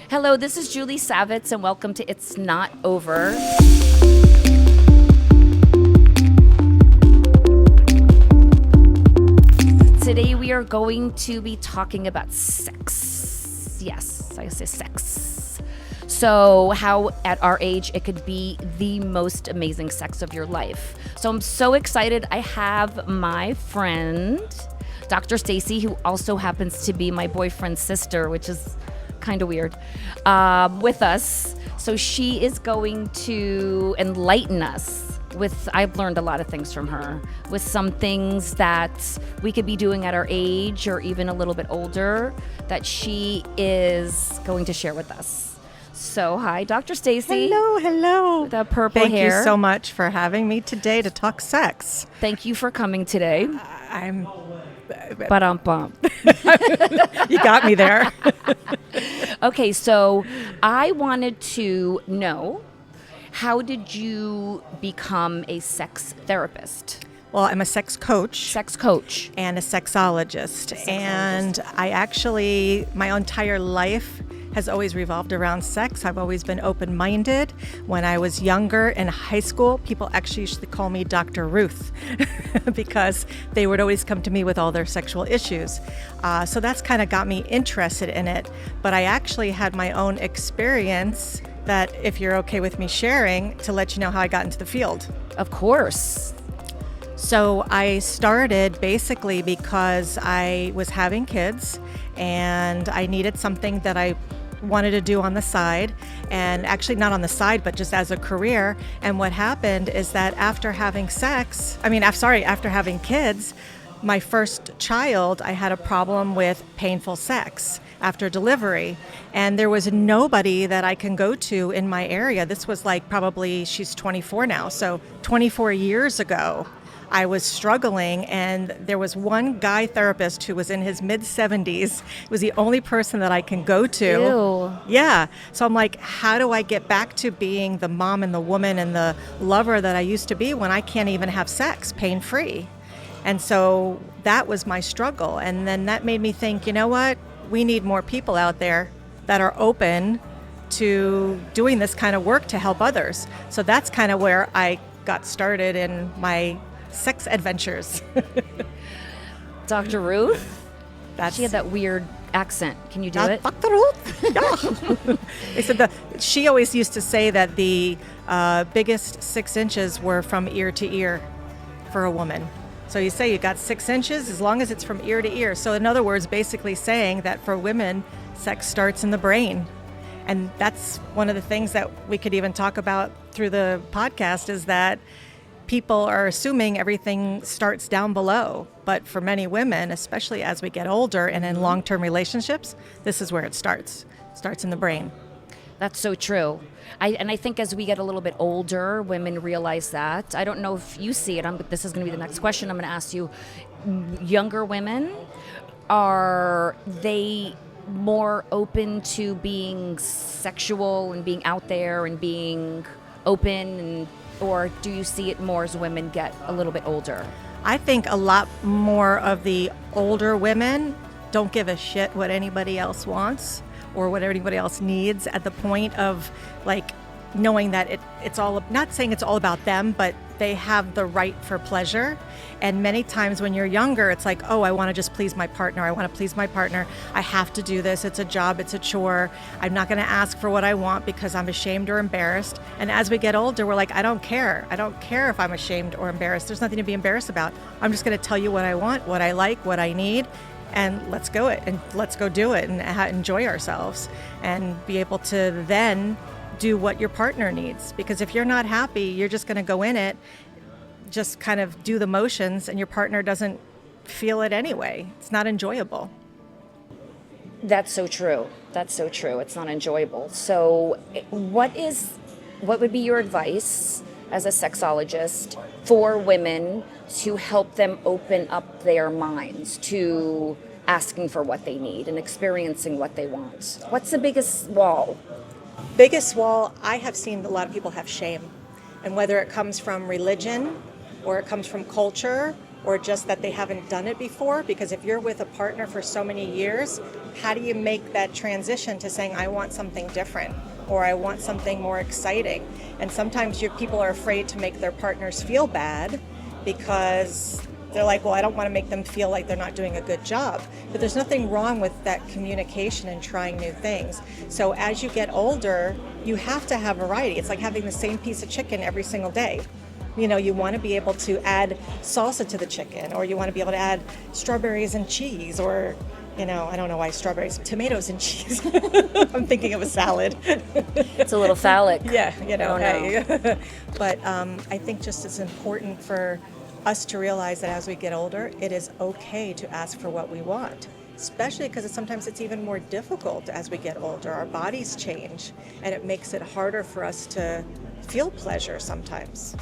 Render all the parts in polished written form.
Hello, this is Julie Savitz, and welcome to It's Not Over. Today we are going to be talking about sex. Yes, I say sex. So how at our age it could be the most amazing sex of your life. So I'm so excited. I have my friend, Dr. Stacy, who also happens to be my boyfriend's sister, which is kind of weird, with us. So she is going to enlighten us with, I've learned a lot of things from her, with some things that we could be doing at our age or even a little bit older that she is going to share with us. So hi, Dr. Stacy. Hello. The purple hair. Thank you so much for having me today to talk sex. Thank you for coming today. I'm... Ba-dum-bum. You got me there. Okay, so I wanted to know, how did you become a sex therapist? Well, I'm a sex coach. Sex coach. And a sexologist. And I actually, my entire life has always revolved around sex. I've always been open-minded. When I was younger in high school, people actually used to call me Dr. Ruth because they would always come to me with all their sexual issues. So that's kind of got me interested in it. But I actually had my own experience that, if you're okay with me sharing, to let you know how I got into the field. Of course. So I started basically because I was having kids and I needed something that I wanted to do on the side, and actually not on the side, but just as a career. And what happened is that after having kids, my first child, I had a problem with painful sex after delivery. And there was nobody that I can go to in my area. This was like probably, she's 24 now. So 24 years ago, I was struggling, and there was one guy therapist who was in his mid-70s. It was the only person that I can go to. Ew. Yeah. So I'm like, how do I get back to being the mom and the woman and the lover that I used to be when I can't even have sex pain-free? And so that was my struggle. And then that made me think, you know what? We need more people out there that are open to doing this kind of work to help others. So that's kind of where I got started in my sex adventures. Dr. Ruth? She had that weird accent. Can you do it? Dr. Ruth? Yeah. They said she always used to say that the biggest 6 inches were from ear to ear for a woman. So you say you got 6 inches as long as it's from ear to ear. So in other words, basically saying that for women, sex starts in the brain. And that's one of the things that we could even talk about through the podcast, is that people are assuming everything starts down below. But for many women, especially as we get older and in long-term relationships, this is where it starts. It starts in the brain. That's so true. I think as we get a little bit older, women realize that. I don't know if you see it, but this is going to be the next question I'm going to ask you. Younger women, are they more open to being sexual and being out there and being open, or do you see it more as women get a little bit older? I think a lot more of the older women don't give a shit what anybody else wants or what anybody else needs, at the point of like knowing that it's all, not saying it's all about them, but they have the right for pleasure. And many times when you're younger, it's like, oh, I want to just please my partner. I want to please my partner. I have to do this. It's a job. It's a chore. I'm not going to ask for what I want because I'm ashamed or embarrassed. And as we get older, we're like, I don't care. I don't care if I'm ashamed or embarrassed. There's nothing to be embarrassed about. I'm just going to tell you what I want, what I like, what I need. And let's go do it and enjoy ourselves and be able to then do what your partner needs. Because if you're not happy, you're just going to go in it, just kind of do the motions, and your partner doesn't feel it anyway. It's not enjoyable. That's so true. That's so true. It's not enjoyable. So what would be your advice as a sexologist for women to help them open up their minds to asking for what they need and experiencing what they want? What's the biggest wall? Biggest wall, I have seen a lot of people have shame. And whether it comes from religion or it comes from culture or just that they haven't done it before. Because if you're with a partner for so many years, how do you make that transition to saying, I want something different, or I want something more exciting? And sometimes people are afraid to make their partners feel bad because they're like, well, I don't want to make them feel like they're not doing a good job. But there's nothing wrong with that communication and trying new things. So as you get older, you have to have variety. It's like having the same piece of chicken every single day. You know, you want to be able to add salsa to the chicken, or you want to be able to add strawberries and cheese, or, you know, I don't know why strawberries, tomatoes and cheese. I'm thinking of a salad. It's a little phallic. Yeah, you know. Oh, no. Hey. But I think just it's important for us to realize that as we get older, it is okay to ask for what we want, especially because sometimes it's even more difficult as we get older. Our bodies change, and it makes it harder for us to feel pleasure sometimes.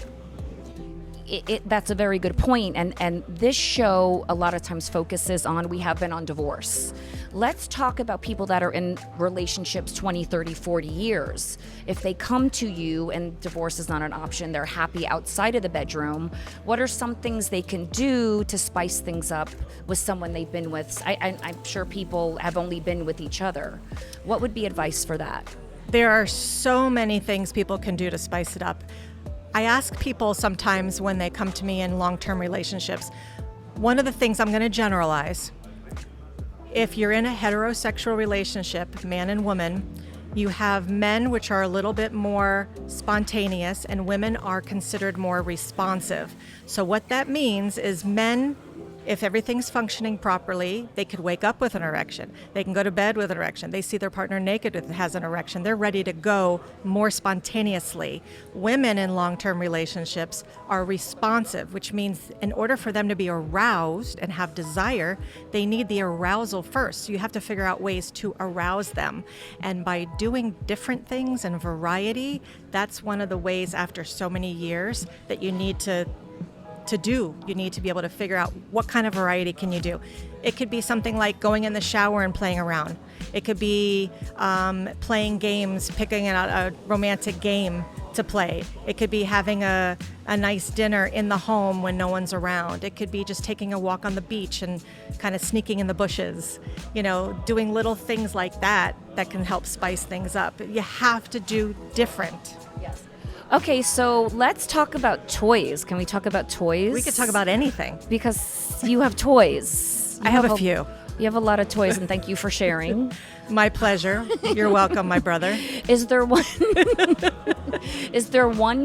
That's a very good point. And this show a lot of times focuses on, we have been on divorce. Let's talk about people that are in relationships 20, 30, 40 years. If they come to you and divorce is not an option, they're happy outside of the bedroom, what are some things they can do to spice things up with someone they've been with? I'm sure people have only been with each other. What would be advice for that? There are so many things people can do to spice it up. I ask people sometimes when they come to me in long-term relationships, one of the things, I'm going to generalize, if you're in a heterosexual relationship, man and woman, you have men which are a little bit more spontaneous, and women are considered more responsive. So what that means is men, if everything's functioning properly, they could wake up with an erection. They can go to bed with an erection. They see their partner naked and has an erection. They're ready to go more spontaneously. Women in long-term relationships are responsive, which means in order for them to be aroused and have desire, they need the arousal first. So you have to figure out ways to arouse them. And by doing different things and variety, that's one of the ways after so many years that you need to do. You need to be able to figure out what kind of variety can you do. It could be something like going in the shower and playing around. It could be playing games, picking out a romantic game to play. It could be having a nice dinner in the home when no one's around. It could be just taking a walk on the beach and kind of sneaking in the bushes. You know, doing little things like that can help spice things up. You have to do different. Yes. Okay, so let's talk about toys. Can we talk about toys? We could talk about anything. Because you have toys. I have a few. You have a lot of toys, and thank you for sharing. My pleasure. You're welcome, my brother. Is there one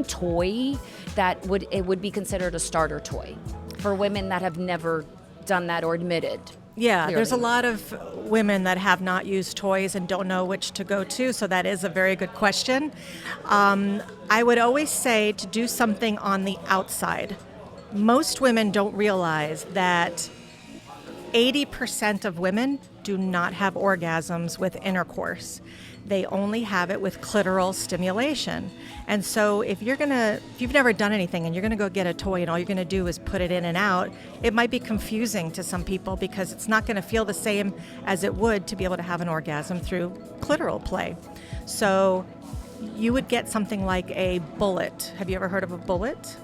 toy that would be considered a starter toy for women that have never done that or admitted? Yeah, clearly. There's a lot of women that have not used toys and don't know which to go to, so that is a very good question. I would always say to do something on the outside. Most women don't realize that 80% of women do not have orgasms with intercourse. They only have it with clitoral stimulation. And so if you've never done anything and you're gonna go get a toy and all you're gonna do is put it in and out, it might be confusing to some people because it's not gonna feel the same as it would to be able to have an orgasm through clitoral play. So you would get something like a bullet. Have you ever heard of a bullet?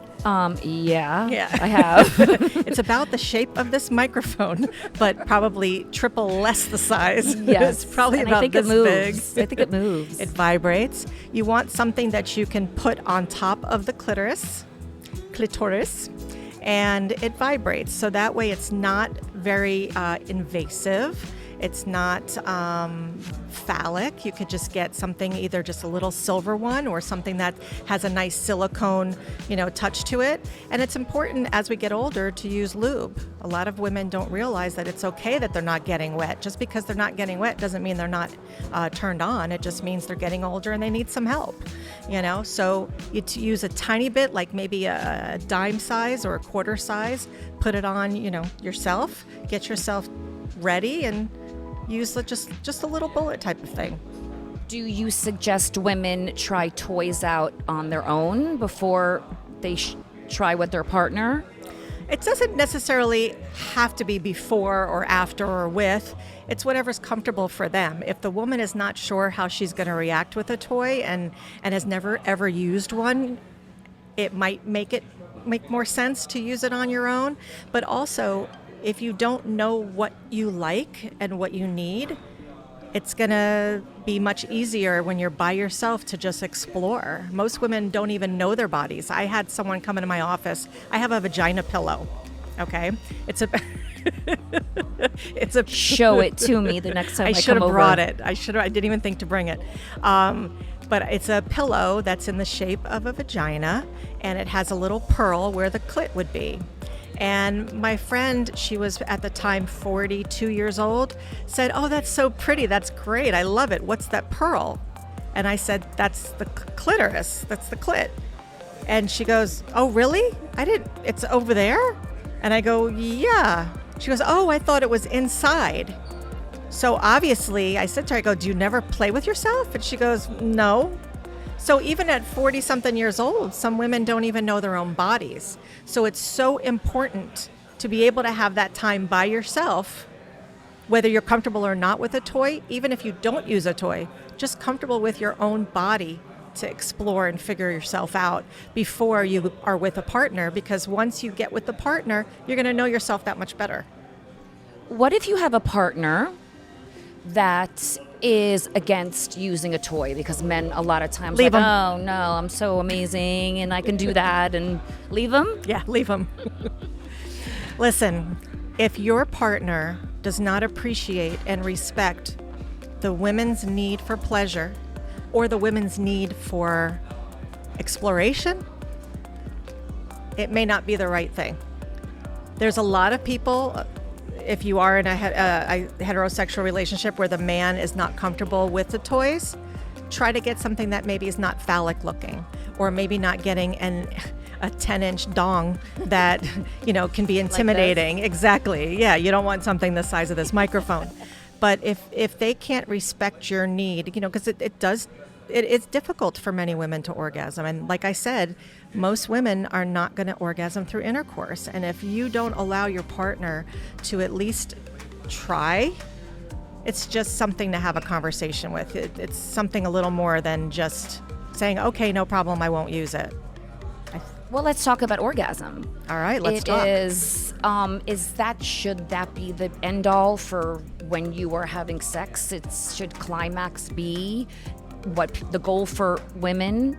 Yeah, I have. It's about the shape of this microphone, but probably triple less the size. Yes. It's probably and about I think this it moves. big. I think it moves. It vibrates. You want something that you can put on top of the clitoris, and it vibrates. So that way it's not very invasive. It's not phallic. You could just get something, either just a little silver one or something that has a nice silicone, touch to it. And it's important as we get older to use lube. A lot of women don't realize that it's okay that they're not getting wet. Just because they're not getting wet doesn't mean they're not turned on. It just means they're getting older and they need some help. So you use a tiny bit, like maybe a dime size or a quarter size, put it on, yourself, get yourself ready and use just a little bullet type of thing. Do you suggest women try toys out on their own before they try with their partner? It doesn't necessarily have to be before or after or with. It's whatever's comfortable for them. If the woman is not sure how she's going to react with a toy and has never ever used one, it might make it make more sense to use it on your own. But also, if you don't know what you like and what you need, it's going to be much easier when you're by yourself to just explore. Most women don't even know their bodies. I had someone come into my office. I have a vagina pillow. Okay. It's a Show it to me the next time I should come have over. brought it. I didn't even think to bring it. But it's a pillow that's in the shape of a vagina, and it has a little pearl where the clit would be. And my friend, she was at the time 42 years old, said, "Oh, that's so pretty. That's great. I love it. What's that pearl?" And I said, "That's the clitoris. That's the clit." And she goes, "Oh, really? It's over there?" And I go, "Yeah." She goes, "Oh, I thought it was inside." So obviously, I said to her, I go, "Do you never play with yourself?" And she goes, "No." So even at 40-something years old, some women don't even know their own bodies. So it's so important to be able to have that time by yourself, whether you're comfortable or not with a toy, even if you don't use a toy, just comfortable with your own body to explore and figure yourself out before you are with a partner, because once you get with the partner, you're going to know yourself that much better. What if you have a partner that is against using a toy? Because men a lot of times Leave like, 'em. "Oh no, I'm so amazing and I can do that," and leave them. Yeah, leave them. Listen, if your partner does not appreciate and respect the women's need for pleasure or the women's need for exploration, it may not be the right thing. There's a lot of people, if you are in a heterosexual relationship where the man is not comfortable with the toys, try to get something that maybe is not phallic looking, or maybe not getting a 10-inch dong that, can be intimidating. Exactly. Yeah, you don't want something the size of this microphone. But if they can't respect your need, because it's difficult for many women to orgasm. And like I said, most women are not going to orgasm through intercourse. And if you don't allow your partner to at least try, it's just something to have a conversation with. It's something a little more than just saying, "Okay, no problem, I won't use it." Well, let's talk about orgasm. All right, let's talk. Should that be the end all for when you are having sex? Should climax be what the goal for women?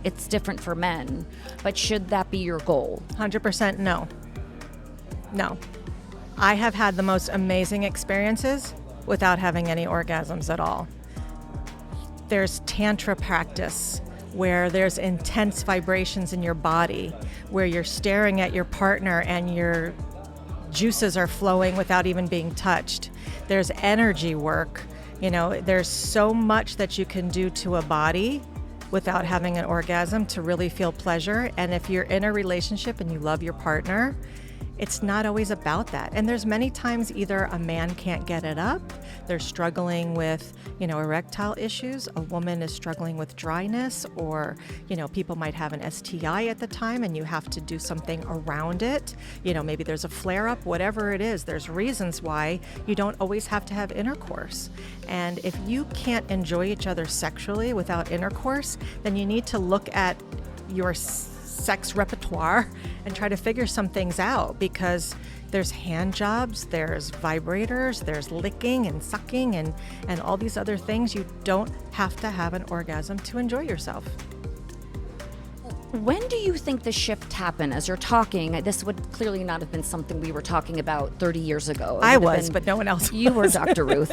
It's different for men, but should that be your goal? 100% no. No. I have had the most amazing experiences without having any orgasms at all. There's tantra practice where there's intense vibrations in your body, where you're staring at your partner and your juices are flowing without even being touched. There's energy work. There's so much that you can do to a body without having an orgasm to really feel pleasure. And if you're in a relationship and you love your partner, it's not always about that. And there's many times either a man can't get it up, they're struggling with, erectile issues, a woman is struggling with dryness, or, people might have an STI at the time and you have to do something around it. Maybe there's a flare-up, whatever it is, there's reasons why you don't always have to have intercourse. And if you can't enjoy each other sexually without intercourse, then you need to look at your sex repertoire and try to figure some things out, because there's hand jobs, there's vibrators, there's licking and sucking and all these other things. You don't have to have an orgasm to enjoy yourself. When do you think the shift happened? As you're talking, this would clearly not have been something we were talking about 30 years ago. I was, but no one else You were was. Dr. Ruth.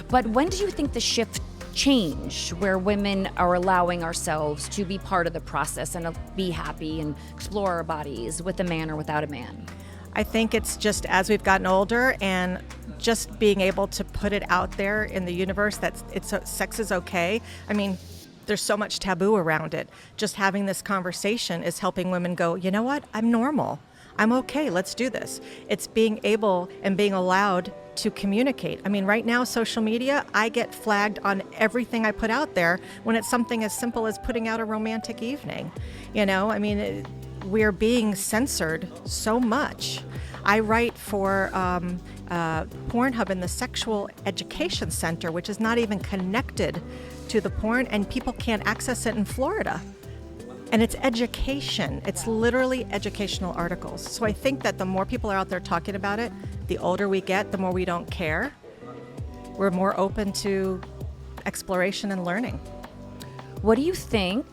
But when do you think the shift changed, where women are allowing ourselves to be part of the process and be happy and explore our bodies with a man or without a man? I think it's just as we've gotten older and just being able to put it out there in the universe that sex is okay. I mean, there's so much taboo around it. Just having this conversation is helping women go, "You know what? I'm normal. I'm okay. Let's do this." It's being able and being allowed to communicate. I mean, right now, social media, I get flagged on everything I put out there when it's something as simple as putting out a romantic evening. We're being censored so much. I write for Pornhub in the Sexual Education Center, which is not even connected to the porn, and people can't access it in Florida. And it's education. It's literally educational articles. So I think that the more people are out there talking about it, the older we get, the more we don't care. We're more open to exploration and learning. What do you think?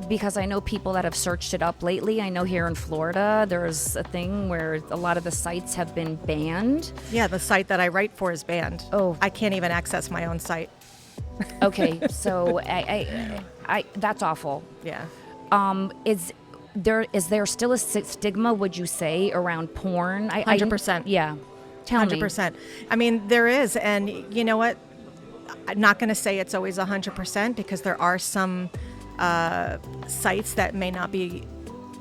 Because I know people that have searched it up lately. I know here in Florida, there's a thing where a lot of the sites have been banned. Yeah, the site that I write for is banned. Oh. I can't even access my own site. Okay, so I that's awful. Yeah. Is there still a stigma, would you say, around porn? 100%. Yeah. Tell me. 100%. I mean, there is. And you know what? I'm not going to say it's always 100% because there are some sites that may not be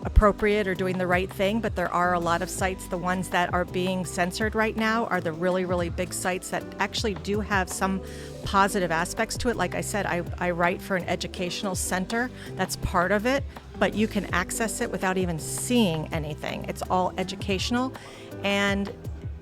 appropriate or doing the right thing, but there are a lot of sites. The ones that are being censored right now are the really, really big sites that actually do have some positive aspects to it. Like I said, I write for an educational center. That's part of it, but you can access it without even seeing anything. It's all educational. And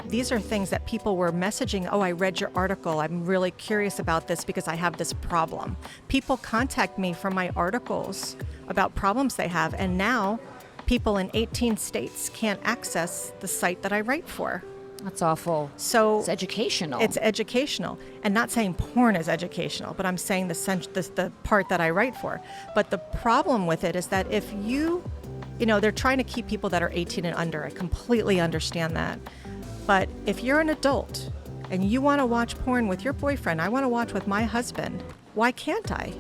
these are things that people were messaging. Oh, I read your article. I'm really curious about this because I have this problem. People contact me from my articles about problems they have. And now people in 18 states can't access the site that I write for. That's awful. So it's educational. It's educational. And not saying porn is educational, but I'm saying the part that I write for. But the problem with it is that if you know, they're trying to keep people that are 18 and under. I completely understand that. But if you're an adult and you want to watch porn with your boyfriend, I want to watch with my husband, why can't I?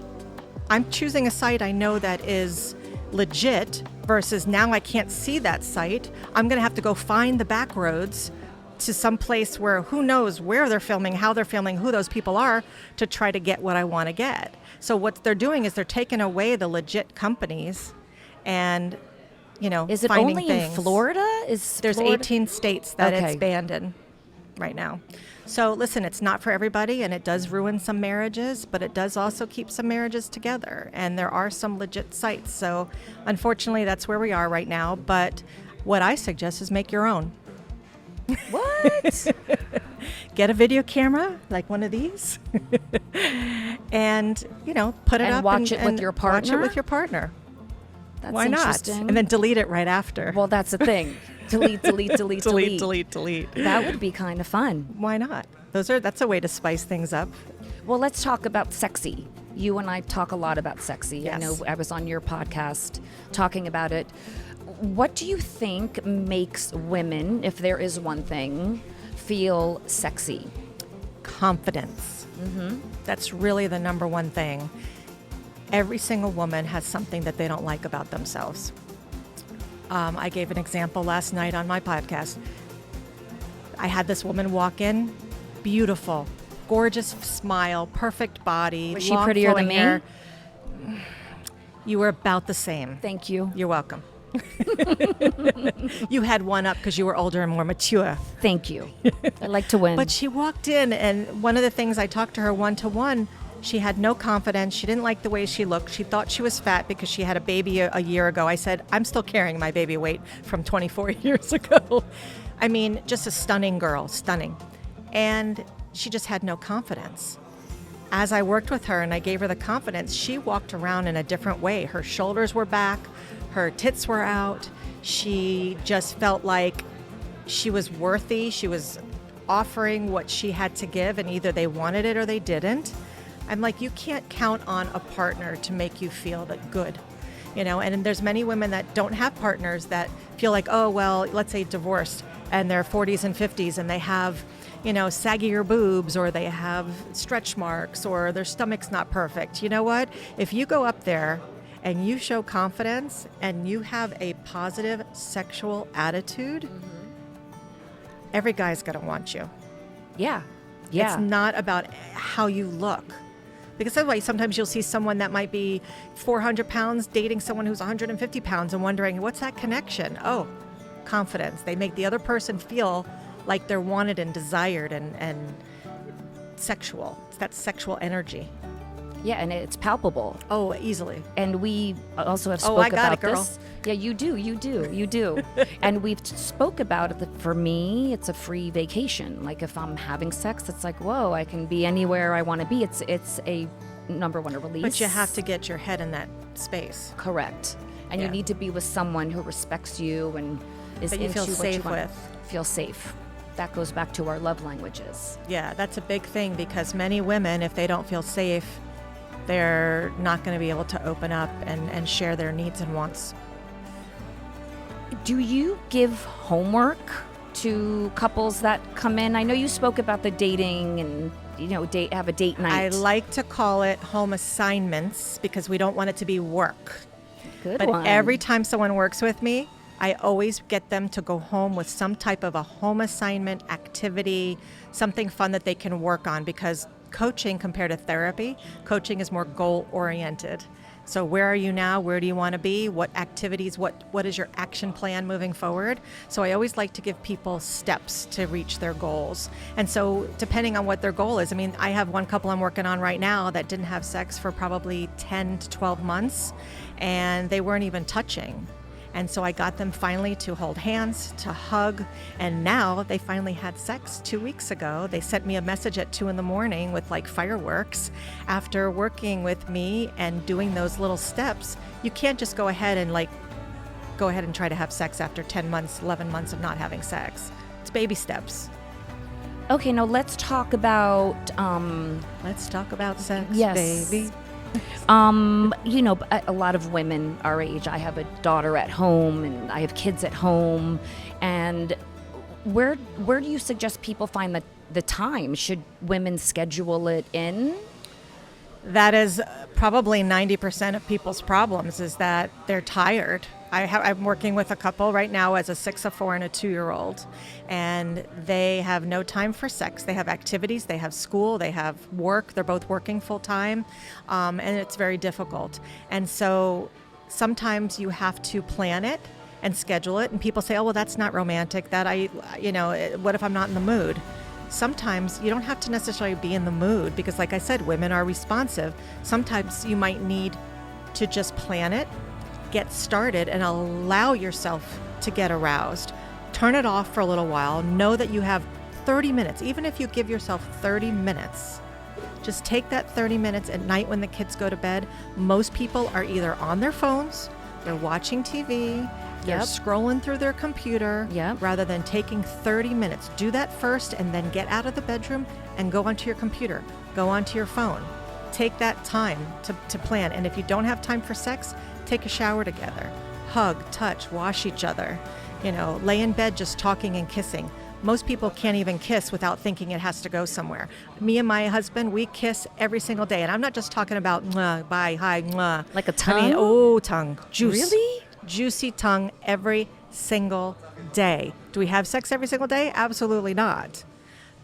I'm choosing a site I know that is legit versus now I can't see that site. I'm going to have to go find the back roads to some place where who knows where they're filming, how they're filming, who those people are to try to get what I want to get. So what they're doing is they're taking away the legit companies and is it finding only things. In Florida? There's Florida? 18 states that Okay. it's banned in right now. So listen, it's not for everybody, and it does ruin some marriages, but it does also keep some marriages together. And there are some legit sites. So unfortunately, that's where we are right now. But what I suggest is make your own. What? Get a video camera like one of these, and put it And up watch it with and your Watch it partner? with your partner. That's Why not? interesting. And then delete it right after. Well, that's the thing. Delete. delete. That would be kind of fun. Why not? That's a way to spice things up. Well, let's talk about sexy. You and I talk a lot about sexy. Yes. I know I was on your podcast talking about it. What do you think makes women, if there is one thing, feel sexy? Confidence. That's really the number one thing. Every single woman has something that they don't like about themselves. I gave an example last night on my podcast. I had this woman walk in, beautiful, gorgeous smile, perfect body. Was she long prettier than flowing me? hair. You were about the same. Thank you. You're welcome. You had one up because you were older and more mature. Thank you. I like to win. But she walked in, and one of the things I talked to her one-to-one, she had no confidence. She didn't like the way she looked. She thought she was fat because she had a baby a year ago. I said, I'm still carrying my baby weight from 24 years ago. I mean, just a stunning girl, stunning. And she just had no confidence. As I worked with her and I gave her the confidence, she walked around in a different way. Her shoulders were back, her tits were out. She just felt like she was worthy. She was offering what she had to give, and either they wanted it or they didn't. I'm like, you can't count on a partner to make you feel that good, and there's many women that don't have partners that feel like, oh, well, let's say divorced and they're 40s and 50s and they have, saggier boobs, or they have stretch marks, or their stomach's not perfect. You know what? If you go up there and you show confidence and you have a positive sexual attitude, every guy's going to want you. yeah. It's not about how you look. Because otherwise, sometimes you'll see someone that might be 400 pounds dating someone who's 150 pounds and wondering, what's that connection? Oh, confidence. They make the other person feel like they're wanted and desired and sexual. It's that sexual energy. Yeah, and it's palpable. Oh, easily. And we also have Oh, spoke I got about it, girl. this. Yeah, you do. And we've spoke about it. For me, it's a free vacation. Like if I'm having sex, it's like, whoa, I can be anywhere I want to be. It's a number one, a release. But you have to get your head in that space. Correct. And you Yeah. need to be with someone who respects you and is That you into feel what you safe want. with. Feel safe. That goes back to our love languages. Yeah, that's a big thing because many women, if they don't feel safe, they're not going to be able to open up and share their needs and wants. Do you give homework to couples that come in? I know you spoke about the dating and have a date night. I like to call it home assignments because we don't want it to be work. Good But one. every time someone works with me, I always get them to go home with some type of a home assignment activity, something fun that they can work on, because coaching compared to therapy, coaching is more goal oriented. So where are you now? Where do you want to be? What activities, what is your action plan moving forward? So I always like to give people steps to reach their goals. And so depending on what their goal is, I mean, I have one couple I'm working on right now that didn't have sex for probably 10 to 12 months, and they weren't even touching. And so I got them finally to hold hands, to hug, and now they finally had sex 2 weeks ago. They sent me a message at 2 a.m. with like fireworks. After working with me and doing those little steps, you can't just go ahead and try to have sex after 10 months, 11 months of not having sex. It's baby steps. Okay, now let's talk about Sex, yes. baby. A lot of women our age, I have a daughter at home and I have kids at home, and where do you suggest people find the time? Should women schedule it in? That is probably 90% of people's problems, is that they're tired. I'm working with a couple right now as a 6, a 4, and a 2-year-old, and they have no time for sex. They have activities, they have school, they have work. They're both working full time, and it's very difficult. And so sometimes you have to plan it and schedule it. And people say, "Oh, well, that's not romantic. What if I'm not in the mood?" Sometimes you don't have to necessarily be in the mood because, like I said, women are responsive. Sometimes you might need to just plan it, get started, and allow yourself to get aroused. Turn it off for a little while. Know that you have 30 minutes. Even if you give yourself 30 minutes, just take that 30 minutes at night when the kids go to bed. Most people are either on their phones, they're watching TV, they're scrolling through their computer, rather than taking 30 minutes. Do that first and then get out of the bedroom and go onto your computer, go onto your phone. Take that time to plan. And if you don't have time for sex, take a shower together, hug, touch, wash each other, lay in bed just talking and kissing. Most people can't even kiss without thinking it has to go somewhere. Me and my husband, we kiss every single day. And I'm not just talking about mwah, bye, hi, mwah. Like a tongue? I mean, tongue. Juice. Really? Juicy tongue every single day. Do we have sex every single day? Absolutely not.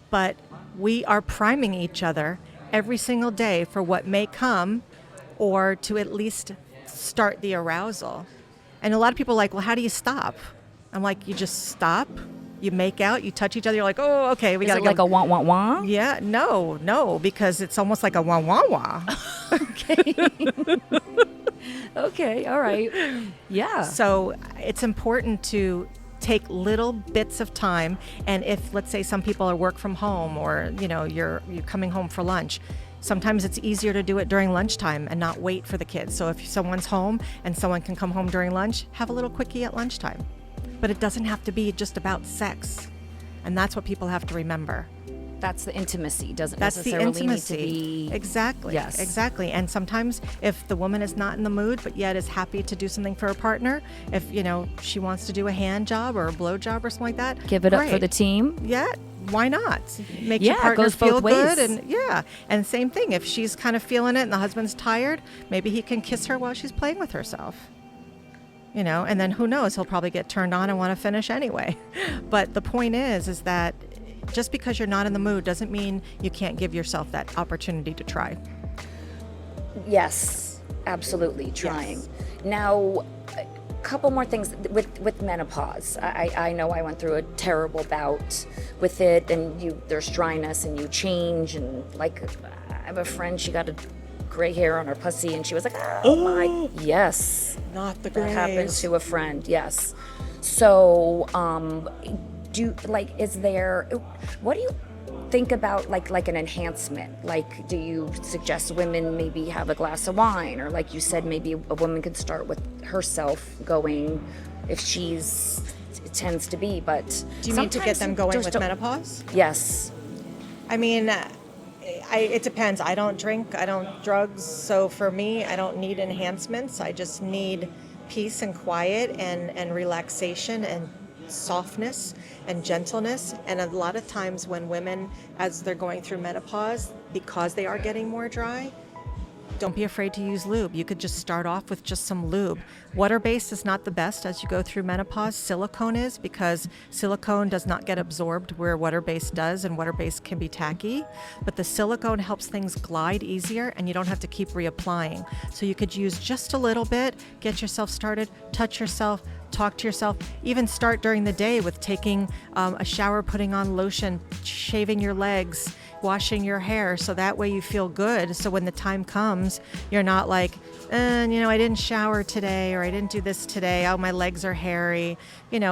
But we are priming each other every single day for what may come, or to at least start the arousal. And a lot of people are like, well, how do you stop? I'm like, you just stop, you make out, you touch each other, you're like, oh, okay, we Is gotta it go. like a wah wah wah? Yeah, no, because it's almost like a wah wah wah. Okay. Okay, all right. Yeah. So it's important to take little bits of time. And if, let's say, some people are work from home, or you're coming home for lunch, sometimes it's easier to do it during lunchtime and not wait for the kids. So if someone's home and someone can come home during lunch, have a little quickie at lunchtime. But it doesn't have to be just about sex. And that's what people have to remember. That's the intimacy. Doesn't That's the necessarily intimacy. need to be. Exactly. Yes. Exactly. And sometimes if the woman is not in the mood, but yet is happy to do something for her partner, if, she wants to do a hand job or a blow job or something like that, Give it up for great. the team. Yeah, why not? Make Yeah, your it partner goes both feel ways. good. And same thing, if she's kind of feeling it and the husband's tired, maybe he can kiss her while she's playing with herself. And then who knows, he'll probably get turned on and want to finish anyway. But the point is that just because you're not in the mood doesn't mean you can't give yourself that opportunity to try. Yes, absolutely. Trying. Yes. Now, a couple more things with menopause. I know I went through a terrible bout with it, and there's dryness and you change, and like I have a friend, she got a gray hair on her pussy, and she was like, oh my, yes. Not the That grays. happened to a friend, yes. So, what do you think about like an enhancement? Like, do you suggest women maybe have a glass of wine, or like you said, maybe a woman could start with herself going, if she's it tends to be, but Do you mean to get them going just with don't- menopause? Yes. I mean, it depends. I don't drink, I don't drugs, so for me, I don't need enhancements. I just need peace and quiet and relaxation and softness and gentleness. And a lot of times when women, as they're going through menopause, because they are getting more dry, don't be afraid to use lube. You could just start off with just some lube. Water-based is not the best as you go through menopause. Silicone is, because silicone does not get absorbed where water-based does, and water-based can be tacky. But the silicone helps things glide easier, and you don't have to keep reapplying. So you could use just a little bit, get yourself started, touch yourself, talk to yourself, even start during the day with taking a shower, putting on lotion, shaving your legs, washing your hair, so that way you feel good. So when the time comes, you're not like, I didn't shower today, or I didn't do this today. Oh, my legs are hairy, kind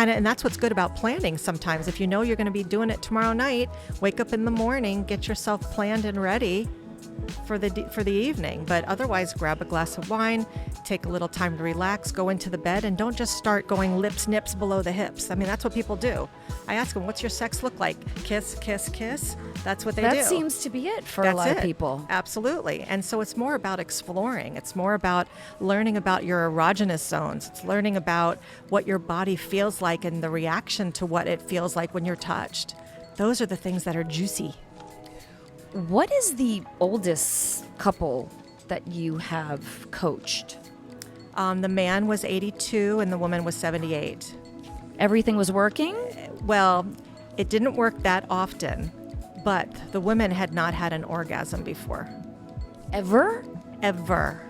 of. And that's what's good about planning sometimes. If you know you're going to be doing it tomorrow night, wake up in the morning, get yourself planned and ready for the evening. But otherwise, grab a glass of wine, take a little time to relax, go into the bed, and don't just start going lips, nips below the hips. I mean, that's what people do. I ask them, what's your sex look like? Kiss, kiss, kiss. That's what they do. That seems to be it for a lot of people. Absolutely. And so it's more about exploring. It's more about learning about your erogenous zones. It's learning about what your body feels like and the reaction to what it feels like when you're touched. Those are the things that are juicy. What is the oldest couple that you have coached? The man was 82 and the woman was 78. Everything was working? Well, it didn't work that often, but the women had not had an orgasm before. Ever? Ever.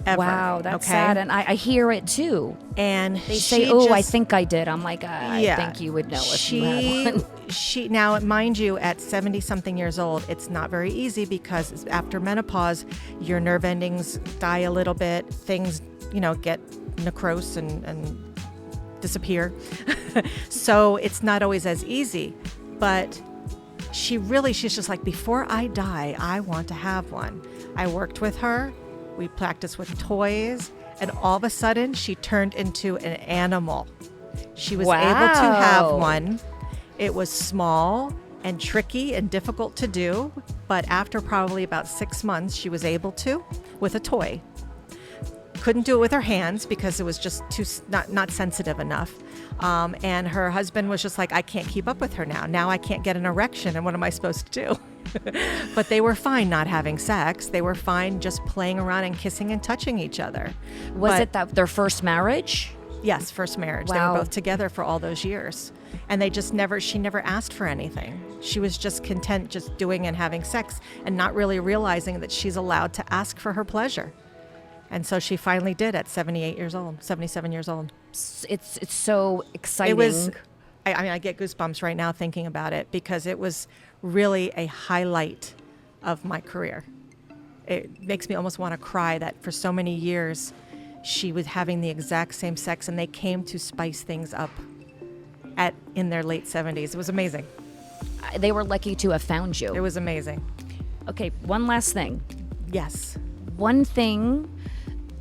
Wow, that's sad. And I hear it too. And they say, "Oh, I think I did." I'm like, I think you would know if you had one. Now, mind you, at 70-something years old, it's not very easy, because after menopause, your nerve endings die a little bit. Things, get necrose and disappear. So it's not always as easy. But she's just like, before I die, I want to have one. I worked with her. We practiced with toys, and all of a sudden she turned into an animal. She was able to have one. It was small and tricky and difficult to do, but after probably about 6 months, she was able to with a toy. Couldn't do it with her hands because it was just not sensitive enough. And her husband was just like, I can't keep up with her now. Now I can't get an erection, and what am I supposed to do? But they were fine not having sex. They were fine just playing around and kissing and touching each other. Was it their first marriage? Yes, first marriage. Wow. They were both together for all those years. And she never asked for anything. She was just content just doing and having sex, and not really realizing that she's allowed to ask for her pleasure. And so she finally did at 77 years old. It's so exciting. It was, I get goosebumps right now thinking about it, because it was really a highlight of my career. It makes me almost want to cry that for so many years she was having the exact same sex, and they came to spice things up in their late 70s. It was amazing. They were lucky to have found you. It was amazing. Okay, one last thing. Yes. One thing,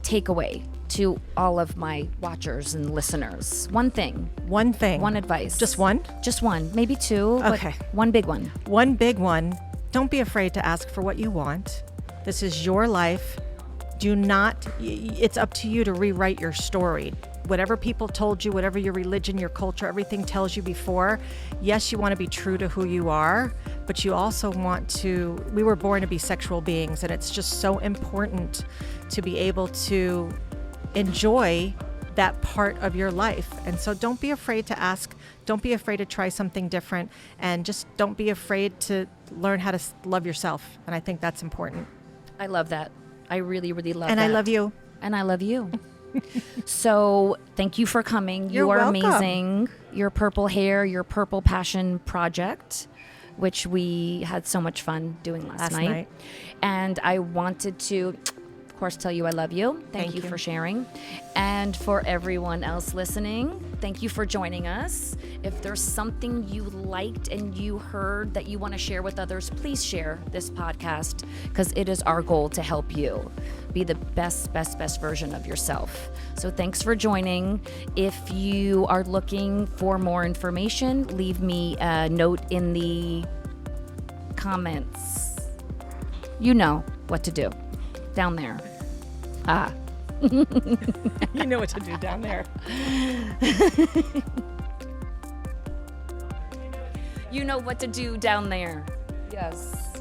takeaway to all of my watchers and listeners. One thing. One thing. One advice. Just one? Just one. Maybe two. Okay. But one big one. One big one. Don't be afraid to ask for what you want. This is your life. It's up to you to rewrite your story. Whatever people told you, whatever your religion, your culture, everything tells you before, yes, you want to be true to who you are, but you also we were born to be sexual beings, and it's just so important to be able to enjoy that part of your life. And so don't be afraid to ask, don't be afraid to try something different, and just don't be afraid to learn how to love yourself. And I think that's important. I love that. I really, really love that. And I love you. And I love you. So thank you for coming. You're you are welcome. amazing. Your purple hair, your purple passion project, which we had so much fun doing last night. And I wanted to of course, tell you I love you. Thank you for sharing. And for everyone else listening, thank you for joining us. If there's something you liked and you heard that you want to share with others, please share this podcast, because it is our goal to help you be the best version of yourself. So thanks for joining. If you are looking for more information, leave me a note in the comments. You know what to do down there. You know what to do down there. You know what to do down there. Yes.